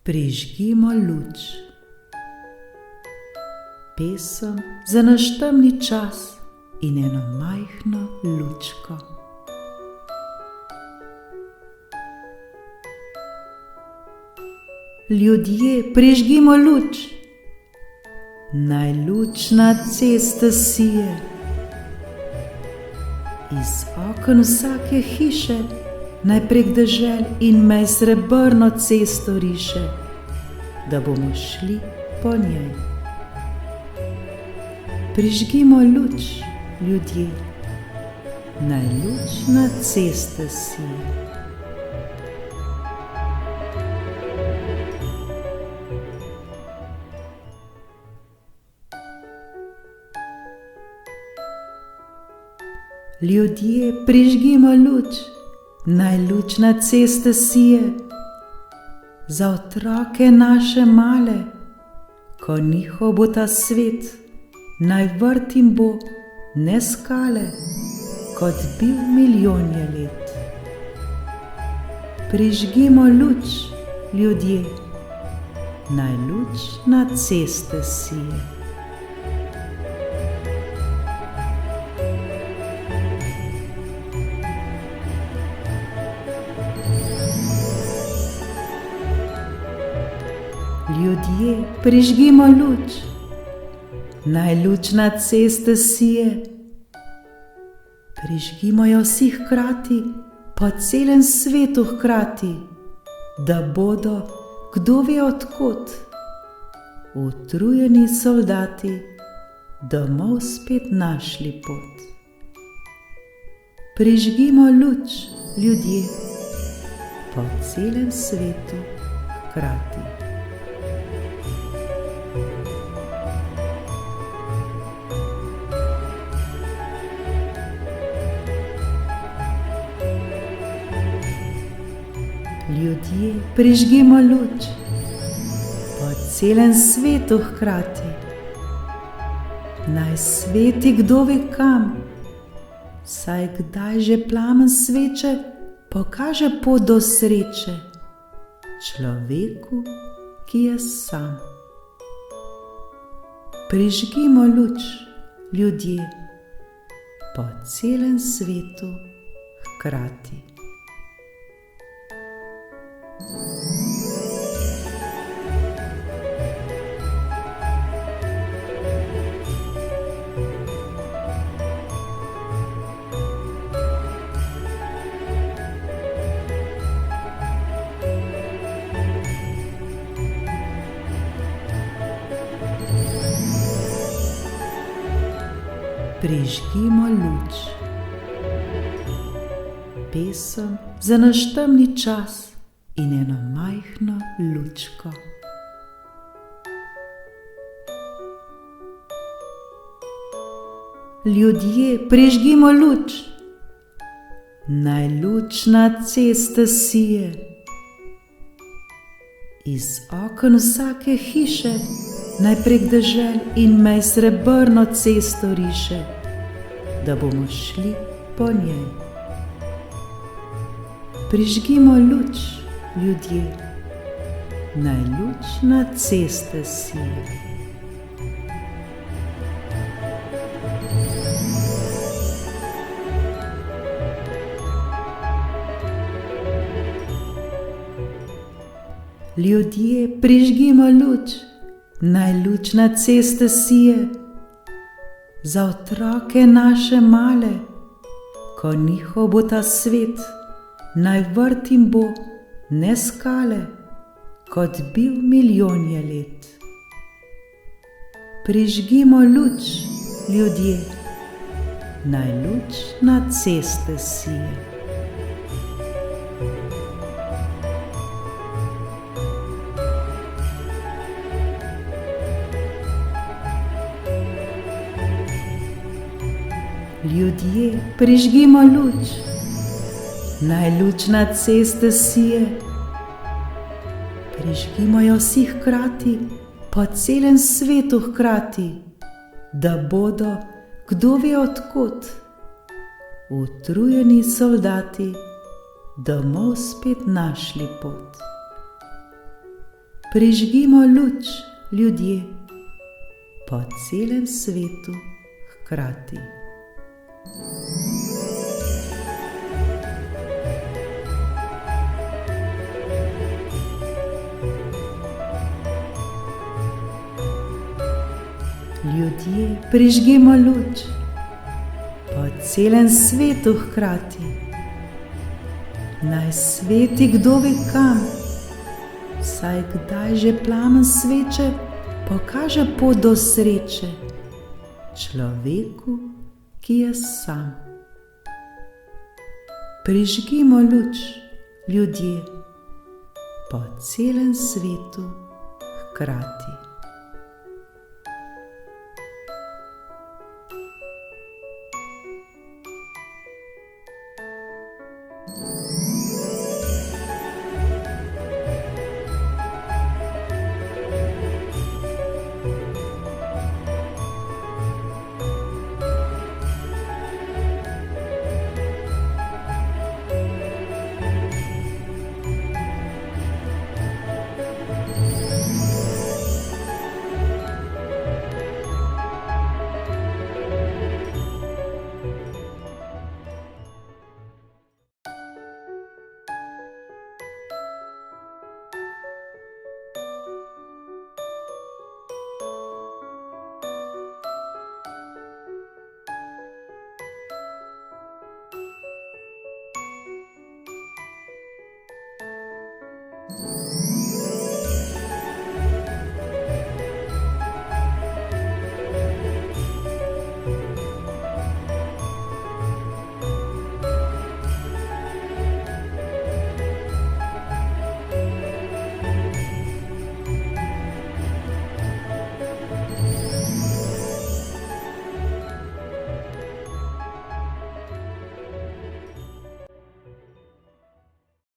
Prižgimo luč. Pesem za naš temni čas in eno majhno lučko. Ljudje, prižgimo luč. Naj luč na ceste sije. Iz oken vsake hiše naj prek dežel in mej srebrno cesto riše, da bomo šli po njej. Prižgimo luč, ljudje, naj luč na ceste sije. Ljudje, prižgimo luč, naj luč na ceste sije. Za otroke naše male, ko njihov bo ta svet, naj vrt jim bo, ne skale, kot bil milijonje let. Prižgimo luč, ljudje, naj luč na ceste sije. Ljudje, prižgimo luč, naj luč na ceste sije. Prižgimo jo vsi hkrati, po celem svetu hkrati, da bodo, kdo ve od kod, utrujeni soldati domov spet našli pot. Prižgimo luč, ljudje, po celem svetu hkrati. Ljudje, prižgimo luč, po celem svetu hkrati. Naj sveti kdo ve kam, saj kdaj že plamen sveče pokaže pot do sreče človeku, ki je sam. Prižgimo luč, ljudje, po celem svetu hkrati. Prižgimo luč. Pesem za naš temni čas in eno majhno lučko. Ljudje, prižgimo luč, naj luč na ceste sije. Iz oken vsake hiše naj prek dežel in mej srebrno cesto riše, da bomo šli po njej. Prižgimo luč, ljudje, naj luč na ceste sije. Ljudje, prižgimo luč, naj luč na ceste sije. Za otroke naše male, ko njihov bo ta svet, naj vrt jim bo, ne skale, kot bil milijonje let. Prižgimo luč, ljudje, naj luč na ceste sije. Ljudje, prižgimo luč, naj luč na ceste sije. Prižgimo jo vsi hkrati, po celem svetu hkrati, da bodo, kdo ve od kod, utrujeni soldati domov spet našli pot. Prižgimo luč, ljudje, po celem svetu hkrati. Ljudje, prižgimo luč, po celem svetu hkrati. Naj sveti kdo ve kam, saj kdaj že plamen sveče pokaže pot do sreče človeku, ki je sam. Prižgimo luč, ljudje, po celem svetu hkrati.